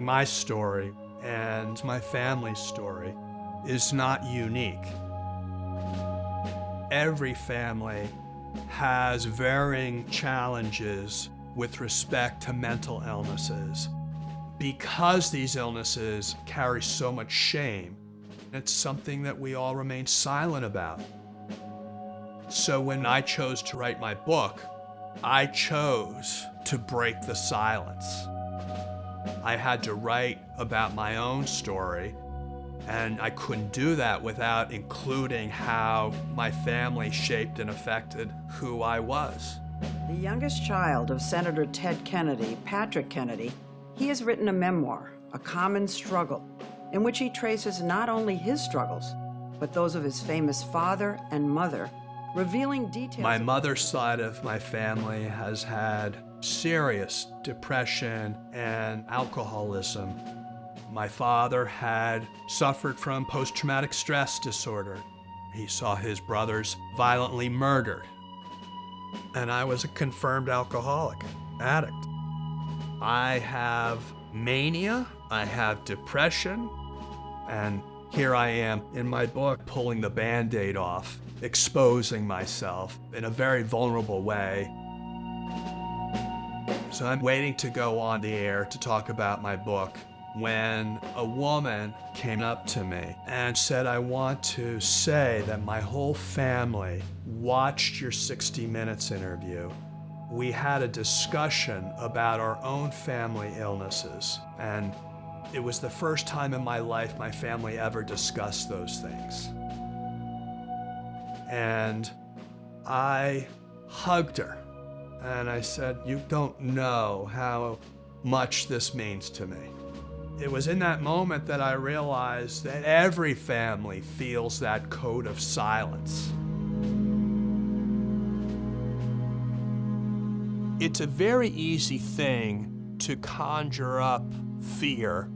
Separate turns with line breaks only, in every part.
My story and my family's story is not unique. Every family has varying challenges with respect to mental illnesses. Because these illnesses carry so much shame, it's something that we all remain silent about. So when I chose to write my book, I chose to break the silence. I had to write about my own story, and I couldn't do that without including how my family shaped and affected who I was.
The youngest child of Senator Ted Kennedy, Patrick Kennedy, he has written a memoir, A Common Struggle, in which he traces not only his struggles, but those of his famous father and mother, revealing details.
My mother's side of my family has had serious depression and alcoholism. My father had suffered from post-traumatic stress disorder. He saw his brothers violently murdered. And I was a confirmed alcoholic, addict. I have mania, I have depression, and here I am in my book pulling the Band-Aid off, exposing myself in a very vulnerable way. So I'm waiting to go on the air to talk about my book when a woman came up to me and said, I want to say that my whole family watched your 60 Minutes interview. We had a discussion about our own family illnesses, and it was the first time in my life my family ever discussed those things. And I hugged her, and I said, you don't know how much this means to me. It was in that moment that I realized that every family feels that code of silence. It's a very easy thing to conjure up fear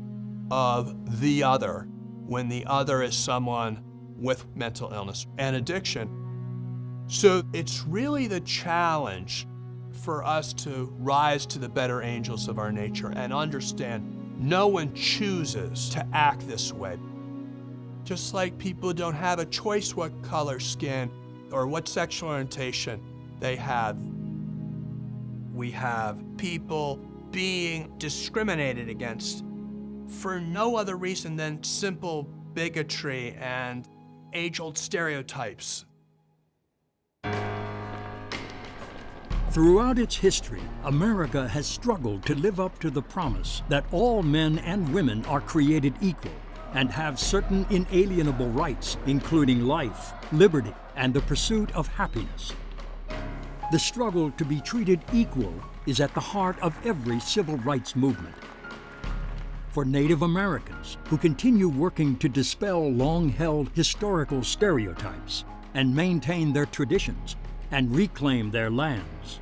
of the other when the other is someone with mental illness and addiction. So it's really the challenge for us to rise to the better angels of our nature and understand no one chooses to act this way. Just like people don't have a choice what color skin or what sexual orientation they have. We have people being discriminated against for no other reason than simple bigotry and age-old stereotypes.
Throughout its history, America has struggled to live up to the promise that all men and women are created equal and have certain inalienable rights, including life, liberty, and the pursuit of happiness. The struggle to be treated equal is at the heart of every civil rights movement. For Native Americans, who continue working to dispel long-held historical stereotypes and maintain their traditions and reclaim their lands.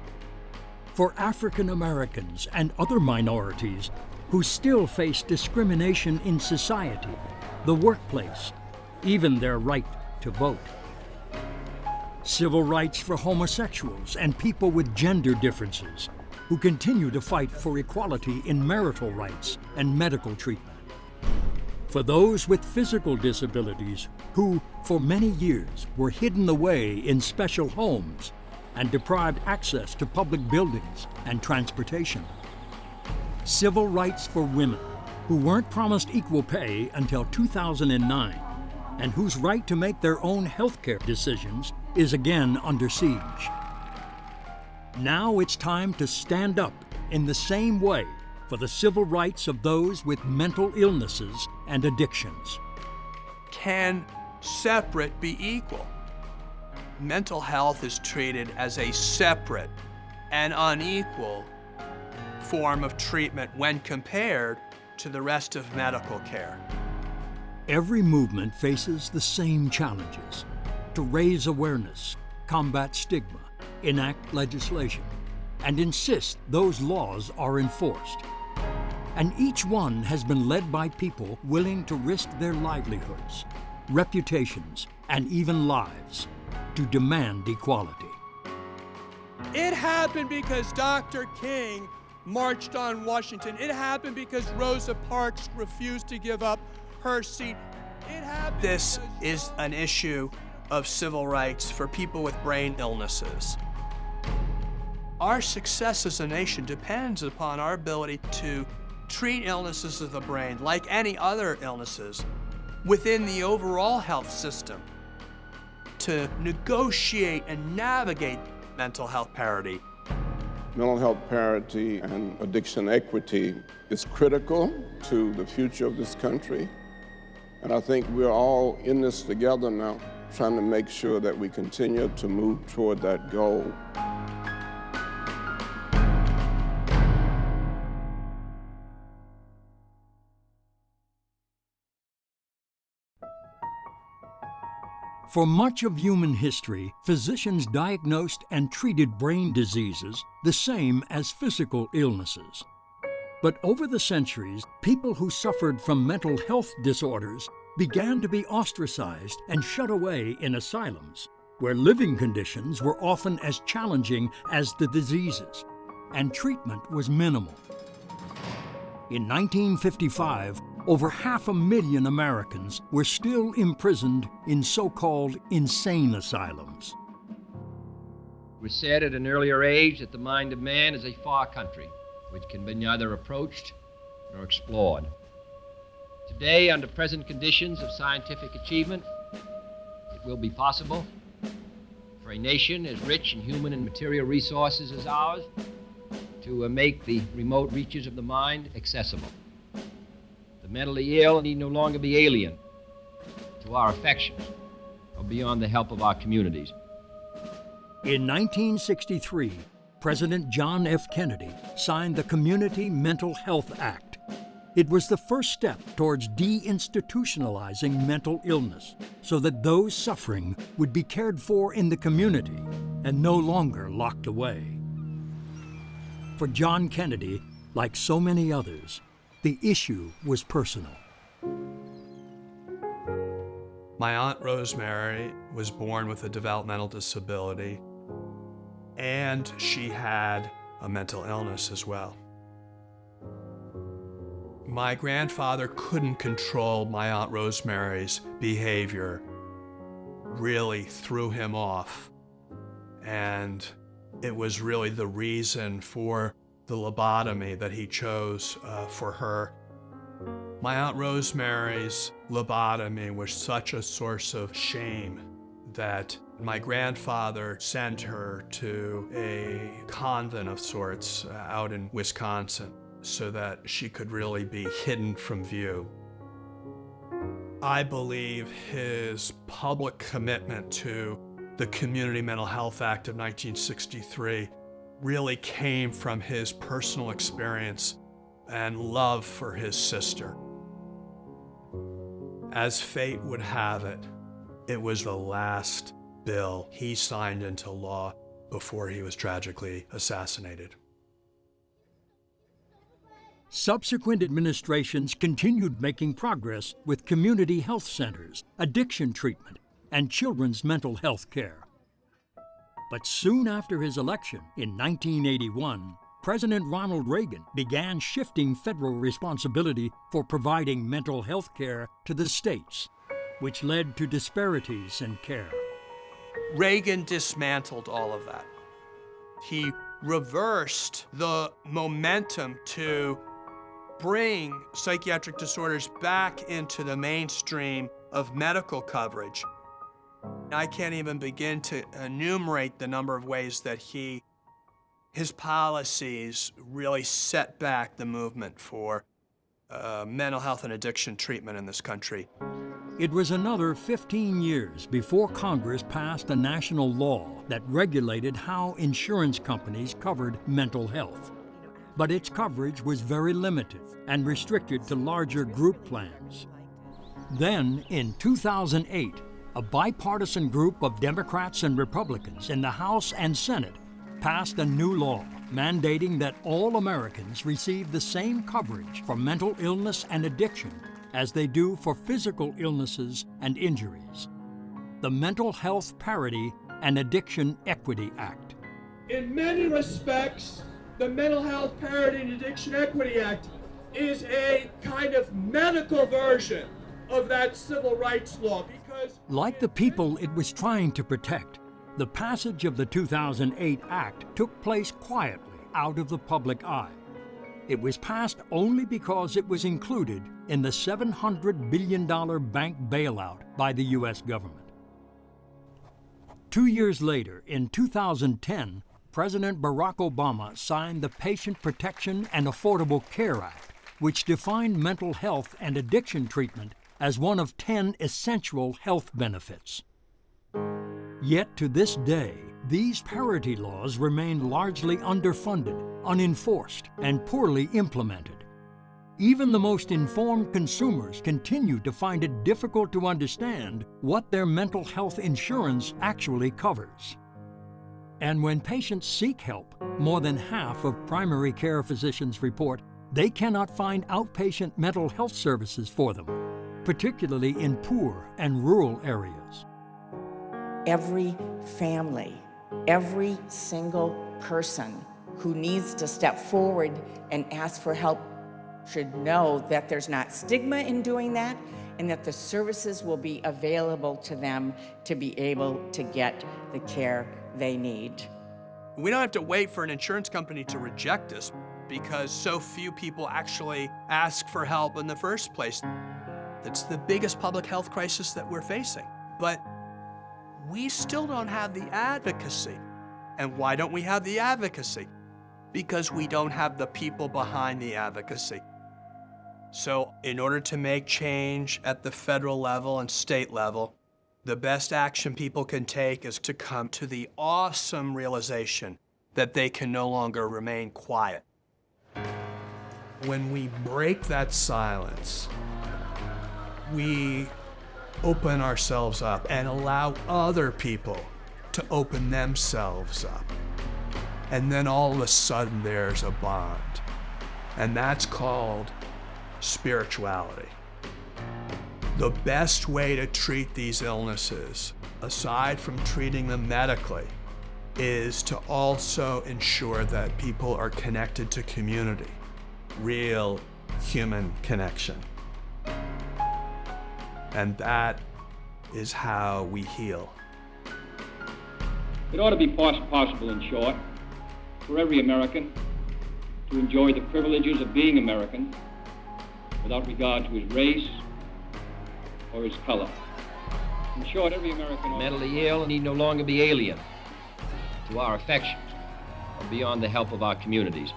For African Americans and other minorities who still face discrimination in society, the workplace, even their right to vote. Civil rights for homosexuals and people with gender differences who continue to fight for equality in marital rights and medical treatment. For those with physical disabilities who, for many years, were hidden away in special homes and deprived access to public buildings and transportation. Civil rights for women who weren't promised equal pay until 2009 and whose right to make their own health care decisions is again under siege. Now it's time to stand up in the same way for the civil rights of those with mental illnesses and addictions.
Can separate be equal? Mental health is treated as a separate and unequal form of treatment when compared to the rest of medical care.
Every movement faces the same challenges: to raise awareness, combat stigma, enact legislation, and insist those laws are enforced. And each one has been led by people willing to risk their livelihoods, reputations, and even lives to demand equality.
It happened because Dr. King marched on Washington. It happened because Rosa Parks refused to give up her seat. It happened. This is an issue of civil rights for people with brain illnesses. Our success as a nation depends upon our ability to treat illnesses of the brain like any other illnesses within the overall health system, to negotiate and navigate mental health parity.
Mental health parity and addiction equity is critical to the future of this country. And I think we're all in this together now, trying to make sure that we continue to move toward that goal.
For much of human history, physicians diagnosed and treated brain diseases the same as physical illnesses. But over the centuries, people who suffered from mental health disorders began to be ostracized and shut away in asylums, where living conditions were often as challenging as the diseases, and treatment was minimal. In 1955, over 500,000 Americans were still imprisoned in so-called insane asylums.
It was said at an earlier age that the mind of man is a far country, which can be neither approached nor explored. Today, under present conditions of scientific achievement, it will be possible for a nation as rich in human and material resources as ours to make the remote reaches of the mind accessible. The mentally ill need no longer be alien to our affections or beyond the help of our communities.
In 1963, President John F. Kennedy signed the Community Mental Health Act. It was the first step towards deinstitutionalizing mental illness so that those suffering would be cared for in the community and no longer locked away. For John Kennedy, like so many others, the issue was personal.
My Aunt Rosemary was born with a developmental disability, and she had a mental illness as well. My grandfather couldn't control my Aunt Rosemary's behavior, really threw him off, and it was really the reason for the lobotomy that he chose for her. My Aunt Rosemary's lobotomy was such a source of shame that my grandfather sent her to a convent of sorts out in Wisconsin so that she could really be hidden from view. I believe his public commitment to the Community Mental Health Act of 1963 really came from his personal experience and love for his sister. As fate would have it, it was the last bill he signed into law before he was tragically assassinated.
Subsequent administrations continued making progress with community health centers, addiction treatment, and children's mental health care. But soon after his election in 1981, President Ronald Reagan began shifting federal responsibility for providing mental health care to the states, which led to disparities in care.
Reagan dismantled all of that. He reversed the momentum to bring psychiatric disorders back into the mainstream of medical coverage. I can't even begin to enumerate the number of ways that his policies really set back the movement for mental health and addiction treatment in this country.
It was another 15 years before Congress passed a national law that regulated how insurance companies covered mental health. But its coverage was very limited and restricted to larger group plans. Then, in 2008, a bipartisan group of Democrats and Republicans in the House and Senate passed a new law mandating that all Americans receive the same coverage for mental illness and addiction as they do for physical illnesses and injuries. The Mental Health Parity and Addiction Equity Act.
In many respects, The Mental Health Parity and Addiction Equity Act is a kind of medical version of that civil rights law because...
Like the people it was trying to protect, the passage of the 2008 Act took place quietly out of the public eye. It was passed only because it was included in the $700 billion bank bailout by the U.S. government. 2 years later, in 2010, President Barack Obama signed the Patient Protection and Affordable Care Act, which defined mental health and addiction treatment as one of 10 essential health benefits. Yet to this day, these parity laws remain largely underfunded, unenforced, and poorly implemented. Even the most informed consumers continue to find it difficult to understand what their mental health insurance actually covers. And when patients seek help, more than half of primary care physicians report they cannot find outpatient mental health services for them, particularly in poor and rural areas.
Every family, every single person who needs to step forward and ask for help should know that there's not stigma in doing that and that the services will be available to them to be able to get the care they need.
We don't have to wait for an insurance company to reject us because so few people actually ask for help in the first place. That's the biggest public health crisis that we're facing. But we still don't have the advocacy. And why don't we have the advocacy? Because we don't have the people behind the advocacy. So in order to make change at the federal level and state level, the best action people can take is to come to the awesome realization that they can no longer remain quiet. When we break that silence, we open ourselves up and allow other people to open themselves up. And then all of a sudden there's a bond. And that's called spirituality. The best way to treat these illnesses, aside from treating them medically, is to also ensure that people are connected to community, real human connection. And that is how we heal.
It ought to be possible, in short, for every American to enjoy the privileges of being American without regard to his race or his color. In short, every American
Mentally ill need no longer be alien to our affections or beyond the help of our communities.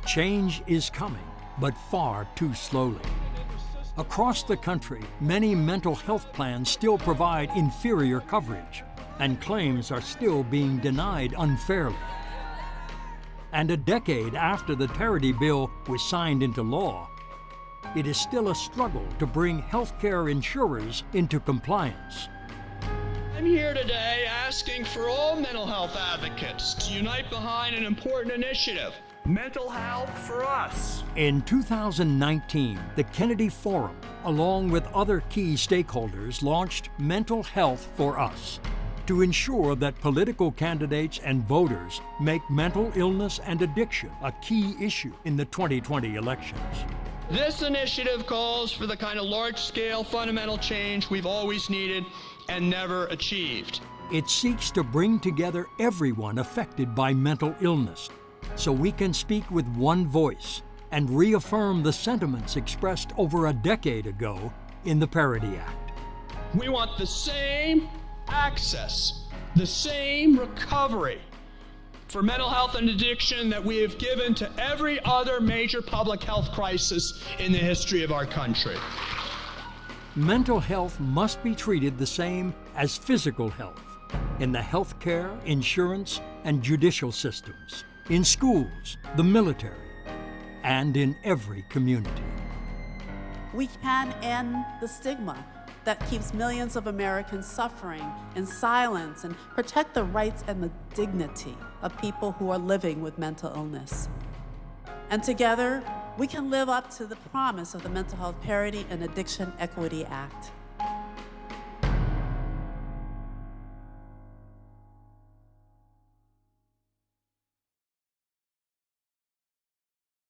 Change is coming, but far too slowly. Across the country, many mental health plans still provide inferior coverage, and claims are still being denied unfairly. And a decade after the Parity bill was signed into law, it is still a struggle to bring healthcare insurers into compliance.
I'm here today asking for all mental health advocates to unite behind an important initiative, Mental Health for Us.
In 2019, the Kennedy Forum, along with other key stakeholders, launched Mental Health for Us to ensure that political candidates and voters make mental illness and addiction a key issue in the 2020 elections.
This initiative calls for the kind of large-scale fundamental change we've always needed and never achieved.
It seeks to bring together everyone affected by mental illness so we can speak with one voice and reaffirm the sentiments expressed over a decade ago in the Parity Act.
We want the same access, the same recovery for mental health and addiction that we have given to every other major public health crisis in the history of our country.
Mental health must be treated the same as physical health in the healthcare, insurance, and judicial systems, in schools, the military, and in every community.
We can end the stigma that keeps millions of Americans suffering in silence and protect the rights and the dignity of people who are living with mental illness. And together, we can live up to the promise of the Mental Health Parity and Addiction Equity Act.